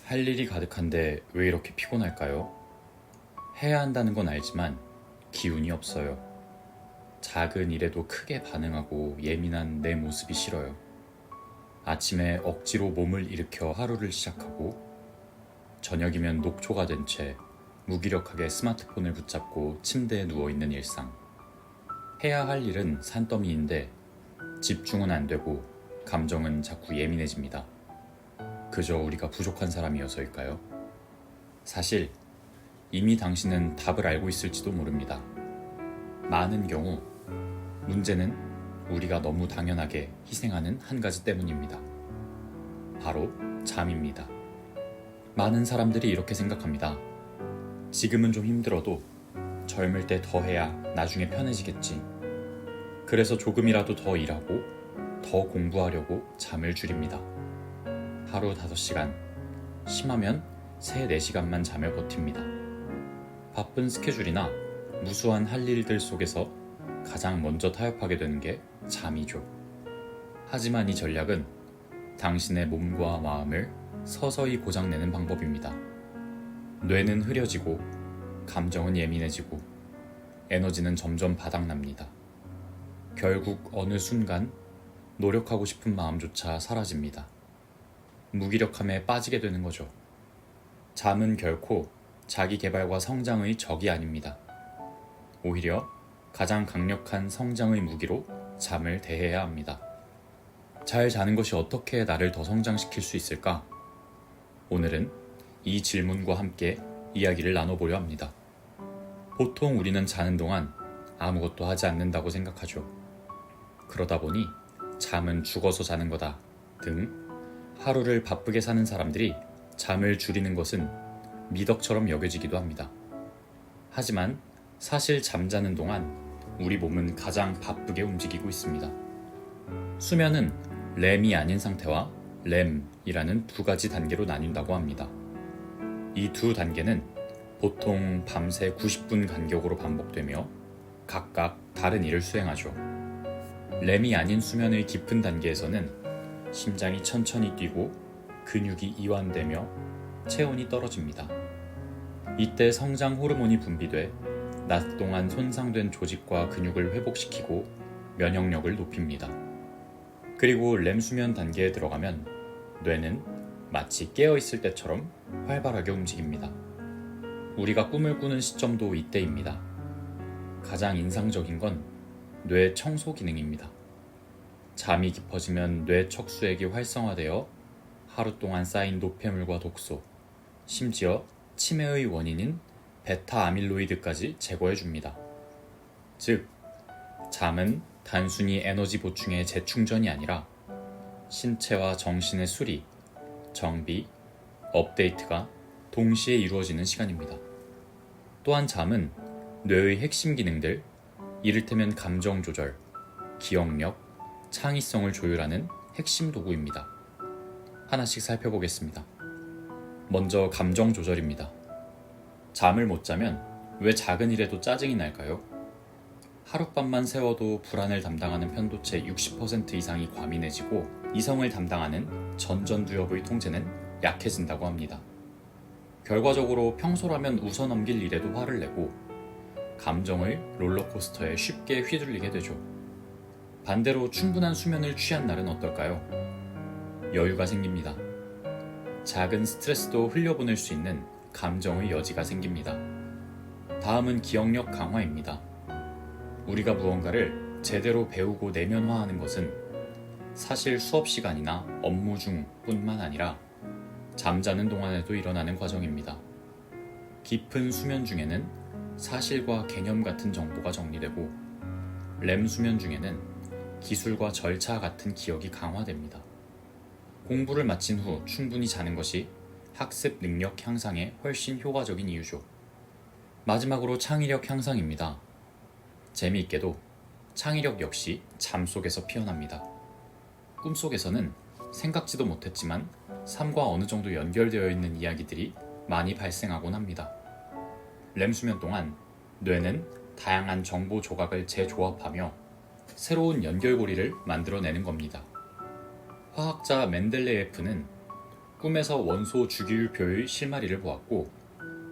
할 일이 가득한데 왜 이렇게 피곤할까요? 해야 한다는 건 알지만 기운이 없어요. 작은 일에도 크게 반응하고 예민한 내 모습이 싫어요. 아침에 억지로 몸을 일으켜 하루를 시작하고 저녁이면 녹초가 된 채 무기력하게 스마트폰을 붙잡고 침대에 누워있는 일상. 해야 할 일은 산더미인데 집중은 안 되고 감정은 자꾸 예민해집니다. 그저 우리가 부족한 사람이어서일까요? 사실 이미 당신은 답을 알고 있을지도 모릅니다. 많은 경우 문제는 우리가 너무 당연하게 희생하는 한 가지 때문입니다. 바로 잠입니다. 많은 사람들이 이렇게 생각합니다. 지금은 좀 힘들어도 젊을 때 더 해야 나중에 편해지겠지. 그래서 조금이라도 더 일하고 더 공부하려고 잠을 줄입니다. 하루 5시간, 심하면 3, 4시간만 자며 버팁니다. 바쁜 스케줄이나 무수한 할 일들 속에서 가장 먼저 타협하게 되는 게 잠이죠. 하지만 이 전략은 당신의 몸과 마음을 서서히 고장내는 방법입니다. 뇌는 흐려지고 감정은 예민해지고 에너지는 점점 바닥납니다. 결국 어느 순간 노력하고 싶은 마음조차 사라집니다. 무기력함에 빠지게 되는 거죠. 잠은 결코 자기 개발과 성장의 적이 아닙니다. 오히려 가장 강력한 성장의 무기로 잠을 대해야 합니다. 잘 자는 것이 어떻게 나를 더 성장시킬 수 있을까? 오늘은 이 질문과 함께 이야기를 나눠보려 합니다. 보통 우리는 자는 동안 아무것도 하지 않는다고 생각하죠. 그러다 보니 잠은 죽어서 자는 거다 등 하루를 바쁘게 사는 사람들이 잠을 줄이는 것은 미덕처럼 여겨지기도 합니다. 하지만 사실 잠자는 동안 우리 몸은 가장 바쁘게 움직이고 있습니다. 수면은 렘이 아닌 상태와 렘이라는 두 가지 단계로 나뉜다고 합니다. 이 두 단계는 보통 밤새 90분 간격으로 반복되며 각각 다른 일을 수행하죠. 렘이 아닌 수면의 깊은 단계에서는 심장이 천천히 뛰고 근육이 이완되며 체온이 떨어집니다. 이때 성장 호르몬이 분비돼 낮 동안 손상된 조직과 근육을 회복시키고 면역력을 높입니다. 그리고 렘 수면 단계에 들어가면 뇌는 마치 깨어있을 때처럼 활발하게 움직입니다. 우리가 꿈을 꾸는 시점도 이때입니다. 가장 인상적인 건 뇌 청소 기능입니다. 잠이 깊어지면 뇌 척수액이 활성화되어 하루 동안 쌓인 노폐물과 독소, 심지어 치매의 원인인 베타 아밀로이드까지 제거해줍니다. 즉, 잠은 단순히 에너지 보충의 재충전이 아니라 신체와 정신의 수리, 정비, 업데이트가 동시에 이루어지는 시간입니다. 또한 잠은 뇌의 핵심 기능들, 이를테면 감정 조절, 기억력, 창의성을 조율하는 핵심 도구입니다. 하나씩 살펴보겠습니다. 먼저 감정 조절입니다. 잠을 못 자면 왜 작은 일에도 짜증이 날까요? 하룻밤만 새워도 불안을 담당하는 편도체 60% 이상이 과민해지고 이성을 담당하는 전전두엽의 통제는 약해진다고 합니다. 결과적으로 평소라면 웃어넘길 일에도 화를 내고 감정을 롤러코스터에 쉽게 휘둘리게 되죠. 반대로 충분한 수면을 취한 날은 어떨까요? 여유가 생깁니다. 작은 스트레스도 흘려보낼 수 있는 감정의 여지가 생깁니다. 다음은 기억력 강화입니다. 우리가 무언가를 제대로 배우고 내면화하는 것은 사실 수업 시간이나 업무 중뿐만 아니라 잠자는 동안에도 일어나는 과정입니다. 깊은 수면 중에는 사실과 개념 같은 정보가 정리되고 렘 수면 중에는 기술과 절차 같은 기억이 강화됩니다. 공부를 마친 후 충분히 자는 것이 학습 능력 향상에 훨씬 효과적인 이유죠. 마지막으로 창의력 향상입니다. 재미있게도 창의력 역시 잠 속에서 피어납니다. 꿈속에서는 생각지도 못했지만 삶과 어느 정도 연결되어 있는 이야기들이 많이 발생하곤 합니다. 렘 수면 동안 뇌는 다양한 정보 조각을 재조합하며 새로운 연결고리를 만들어내는 겁니다. 화학자 멘델레예프는 꿈에서 원소 주기율표의 실마리를 보았고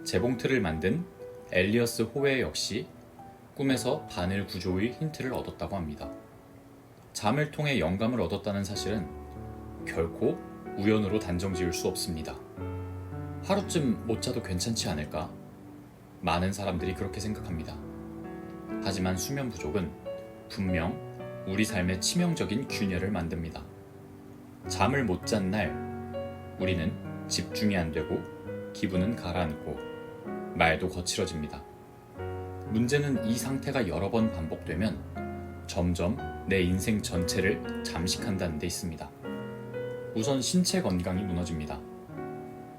재봉틀을 만든 엘리어스 호웨 역시 꿈에서 바늘 구조의 힌트를 얻었다고 합니다. 잠을 통해 영감을 얻었다는 사실은 결코 우연으로 단정 지을 수 없습니다. 하루쯤 못 자도 괜찮지 않을까? 많은 사람들이 그렇게 생각합니다. 하지만 수면 부족은 분명 우리 삶에 치명적인 균열을 만듭니다. 잠을 못 잔 날 우리는 집중이 안 되고 기분은 가라앉고 말도 거칠어집니다. 문제는 이 상태가 여러 번 반복되면 점점 내 인생 전체를 잠식한다는 데 있습니다. 우선 신체 건강이 무너집니다.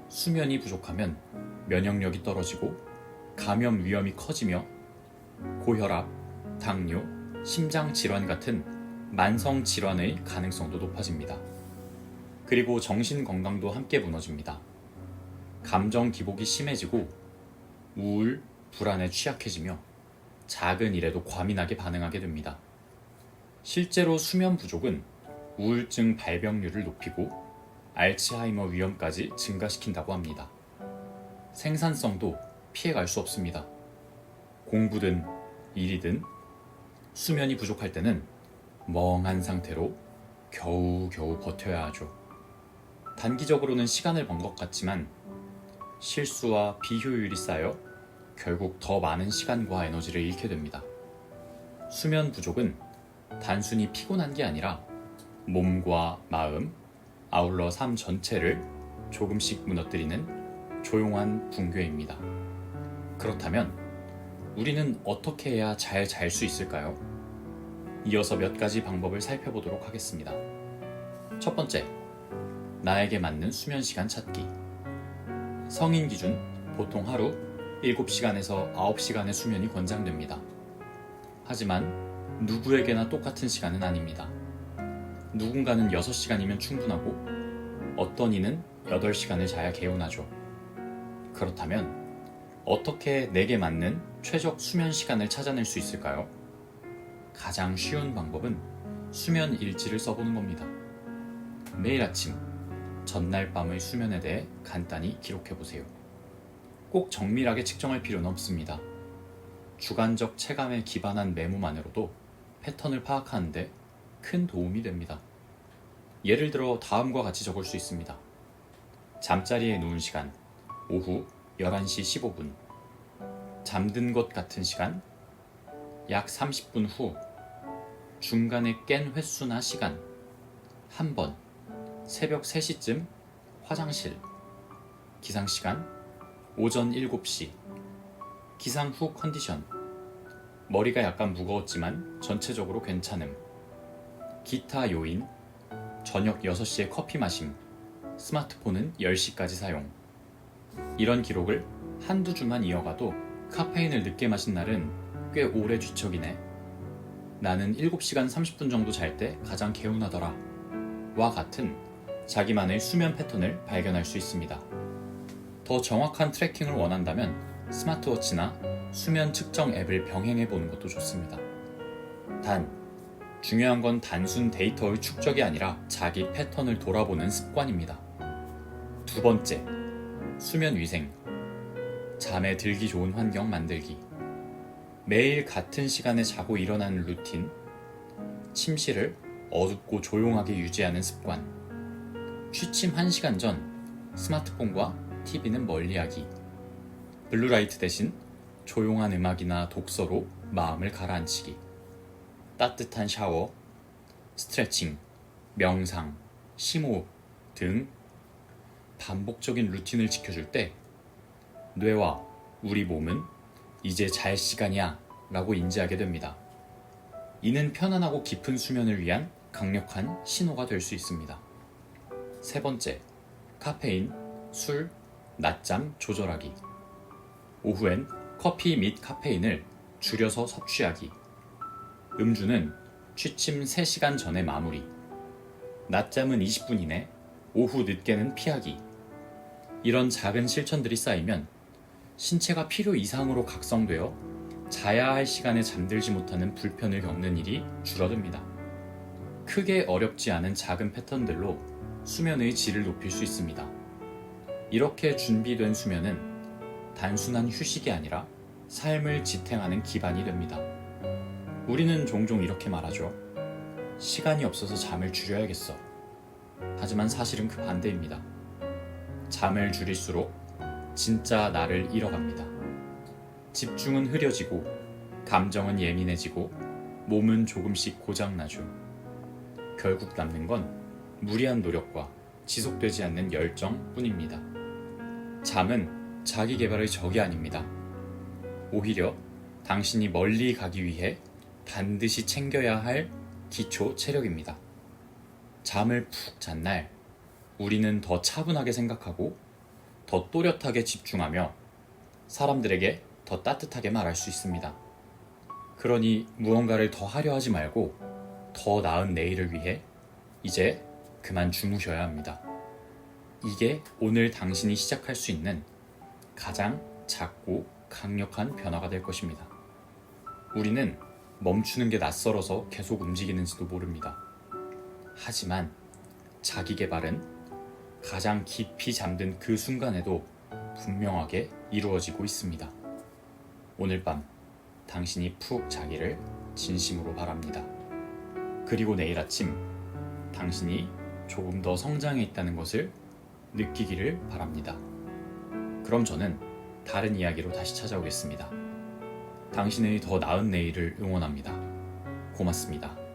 수면이 부족하면 면역력이 떨어지고 감염 위험이 커지며 고혈압, 당뇨, 심장 질환 같은 만성 질환의 가능성도 높아집니다. 그리고 정신 건강도 함께 무너집니다. 감정 기복이 심해지고 우울, 불안에 취약해지며 작은 일에도 과민하게 반응하게 됩니다. 실제로 수면 부족은 우울증 발병률을 높이고 알츠하이머 위험까지 증가시킨다고 합니다. 생산성도 피해갈 수 없습니다. 공부든 일이든 수면이 부족할 때는 멍한 상태로 겨우겨우 버텨야 하죠. 단기적으로는 시간을 번 것 같지만 실수와 비효율이 쌓여 결국 더 많은 시간과 에너지를 잃게 됩니다. 수면 부족은 단순히 피곤한 게 아니라 몸과 마음, 아울러 삶 전체를 조금씩 무너뜨리는 조용한 붕괴입니다. 그렇다면 우리는 어떻게 해야 잘 잘 수 있을까요? 이어서 몇 가지 방법을 살펴보도록 하겠습니다. 첫 번째, 나에게 맞는 수면 시간 찾기. 성인 기준 보통 하루 7시간에서 9시간의 수면이 권장됩니다. 하지만 누구에게나 똑같은 시간은 아닙니다. 누군가는 6시간이면 충분하고 어떤 이는 8시간을 자야 개운하죠. 그렇다면 어떻게 내게 맞는 최적 수면 시간을 찾아낼 수 있을까요? 가장 쉬운 방법은 수면 일지를 써보는 겁니다. 매일 아침, 전날 밤의 수면에 대해 간단히 기록해보세요. 꼭 정밀하게 측정할 필요는 없습니다. 주관적 체감에 기반한 메모만으로도 패턴을 파악하는데 큰 도움이 됩니다. 예를 들어 다음과 같이 적을 수 있습니다. 잠자리에 누운 시간, 오후 11시 15분. 잠든 것 같은 시간, 약 30분 후. 중간에 깬 횟수나 시간, 한 번. 새벽 3시쯤 화장실. 기상시간 오전 7시. 기상 후 컨디션. 머리가 약간 무거웠지만 전체적으로 괜찮음. 기타 요인. 저녁 6시에 커피 마심. 스마트폰은 10시까지 사용. 이런 기록을 한두 주만 이어가도 카페인을 늦게 마신 날은 꽤 오래 뒤척이네. 나는 7시간 30분 정도 잘 때 가장 개운하더라. 와 같은 자기만의 수면 패턴을 발견할 수 있습니다. 더 정확한 트래킹을 원한다면 스마트워치나 수면 측정 앱을 병행해 보는 것도 좋습니다. 단, 중요한 건 단순 데이터의 축적이 아니라 자기 패턴을 돌아보는 습관입니다. 두 번째, 수면 위생. 잠에 들기 좋은 환경 만들기. 매일 같은 시간에 자고 일어나는 루틴. 침실을 어둡고 조용하게 유지하는 습관. 취침 1시간 전 스마트폰과 TV는 멀리하기. 블루라이트 대신 조용한 음악이나 독서로 마음을 가라앉히기. 따뜻한 샤워, 스트레칭, 명상, 심호흡 등 반복적인 루틴을 지켜줄 때 뇌와 우리 몸은 이제 잘 시간이야 라고 인지하게 됩니다. 이는 편안하고 깊은 수면을 위한 강력한 신호가 될 수 있습니다. 세 번째, 카페인, 술, 낮잠 조절하기. 오후엔 커피 및 카페인을 줄여서 섭취하기. 음주는 취침 3시간 전에 마무리. 낮잠은 20분 이내, 오후 늦게는 피하기. 이런 작은 실천들이 쌓이면 신체가 필요 이상으로 각성되어 자야 할 시간에 잠들지 못하는 불편을 겪는 일이 줄어듭니다. 크게 어렵지 않은 작은 패턴들로 수면의 질을 높일 수 있습니다. 이렇게 준비된 수면은 단순한 휴식이 아니라 삶을 지탱하는 기반이 됩니다. 우리는 종종 이렇게 말하죠. 시간이 없어서 잠을 줄여야겠어. 하지만 사실은 그 반대입니다. 잠을 줄일수록 진짜 나를 잃어갑니다. 집중은 흐려지고, 감정은 예민해지고, 몸은 조금씩 고장나죠. 결국 남는 건 무리한 노력과 지속되지 않는 열정뿐입니다. 잠은 자기 개발의 적이 아닙니다. 오히려 당신이 멀리 가기 위해 반드시 챙겨야 할 기초 체력입니다. 잠을 푹 잔 날, 우리는 더 차분하게 생각하고 더 또렷하게 집중하며 사람들에게 더 따뜻하게 말할 수 있습니다. 그러니 무언가를 더 하려 하지 말고 더 나은 내일을 위해 이제 그만 주무셔야 합니다. 이게 오늘 당신이 시작할 수 있는 가장 작고 강력한 변화가 될 것입니다. 우리는 멈추는 게 낯설어서 계속 움직이는지도 모릅니다. 하지만 자기 개발은 가장 깊이 잠든 그 순간에도 분명하게 이루어지고 있습니다. 오늘 밤 당신이 푹 자기를 진심으로 바랍니다. 그리고 내일 아침 당신이 조금 더 성장해 있다는 것을 느끼기를 바랍니다. 그럼 저는 다른 이야기로 다시 찾아오겠습니다. 당신의 더 나은 내일을 응원합니다. 고맙습니다.